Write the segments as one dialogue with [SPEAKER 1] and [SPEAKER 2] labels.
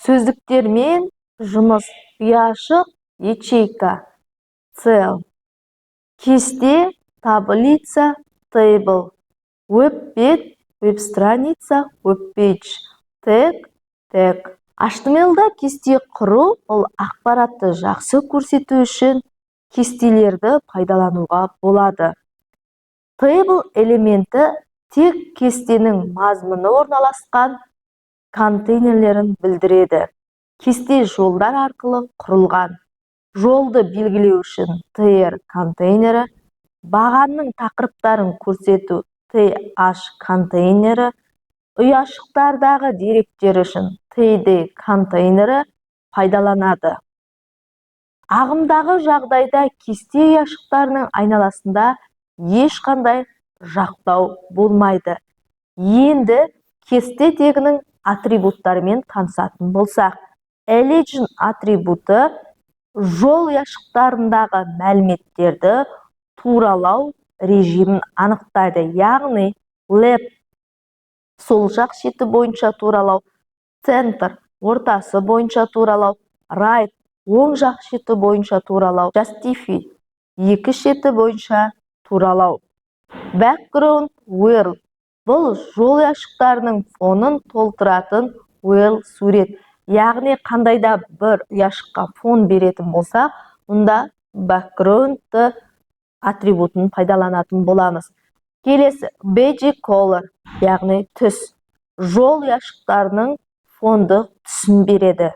[SPEAKER 1] сөздіктермен жұмыс. Ұяшық, ячейка, цел. Кесте, таблица, table. Веб-бет, веб-страница, веб-пейдж. Тег. HTML-да кесте құру бұл ақпаратты жақсы көрсету үшін кестелерді пайдалануға болады. Table элементі тек кестенің мазмұны орналасқан контейнерлерін білдіреді. Кесте жолдар арқылы құрылған. Жолды белгілеу үшін tr контейнері, бағанның тақырыптарын көрсету th контейнері, ұяшықтардағы деректер үшін td контейнері пайдаланады. Ағымдағы жағдайда кесте ұяшықтарының айналасында ешқандай жақтау болмайды. Енді кесте тегінің атрибуттарымен танысатын болсақ, legend атрибуты жол ұяшықтарындағы мәліметтерді туралау режимін анықтайды. Яғни left сол жақ шеті бойынша туралау, center ортасы бойынша туралау, right оң жақ шеті бойынша туралау, justify екі шеті бойынша туралау. Background world бұл жол ұяшықтарының фонын толтыратын world сурет. Яғни қандайда бір ұяшыққа фон беретін болса, онда background атрибутын пайдаланатын боламыз. Келесі basic color, яғни түс. Жол ұяшықтарының фондық түсін береді.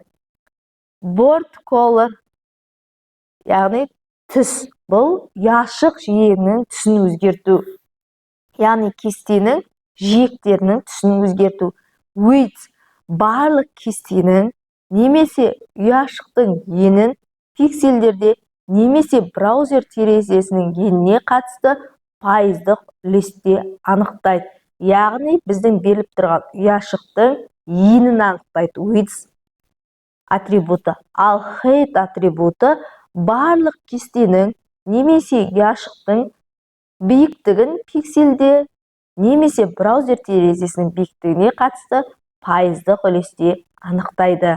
[SPEAKER 1] Board color, яғни түс. Бұл ұяшық жиегінің түсін өзгерту. Яғни кестенің жиектерінің түсін өзгерту. Width барлық кестенің немесе ұяшықтың енін пиксельдерде немесе браузер терезесінің еніне қатысты пайыздық үлесте анықтайды. Яғни біздің беріліп тұрған ұяшықтың енін анықтайды width атрибуты. Ал height атрибуты барлық кестенің немесе ұяшықтың биіктігін пиксельде немесе браузер терезесінің биіктігіне қатысты пайыздық үлесте анықтайды.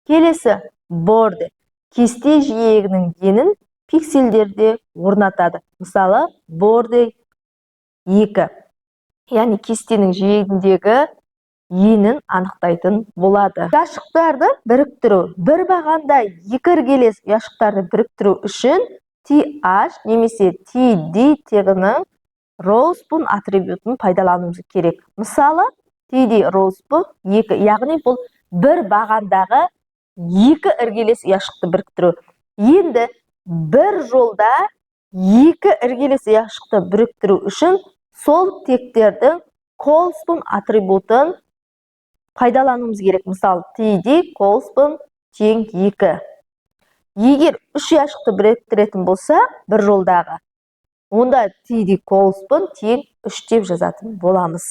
[SPEAKER 1] Келесі border. Кесте жиегінің енін пиксельдерде орнатады. Мысалы, border 2. Яғни кестенің жиегіндегі енін анықтайтын болады. Ұяшықтарды біріктіру. Бір бағанда екі іргелес ұяшықтарды біріктіру үшін th немесе td тегінің rows-бун атрибутын пайдалануымыз керек. Мысалы, td rows-бу 2, яғни бұл бір бағандағы екі іргелес ұяшықты біріктіру. Енді бір жолда екі іргелес ұяшықты біріктіру үшін сол тектердің calls-бун атрибутын пайдалануымыз керек. Мысалы, td calls-бун тең 2. Егер үш ұяшықты біріктіретін болса, бір жолдағы, онда td calls-бун тең 3 деп жазатын боламыз.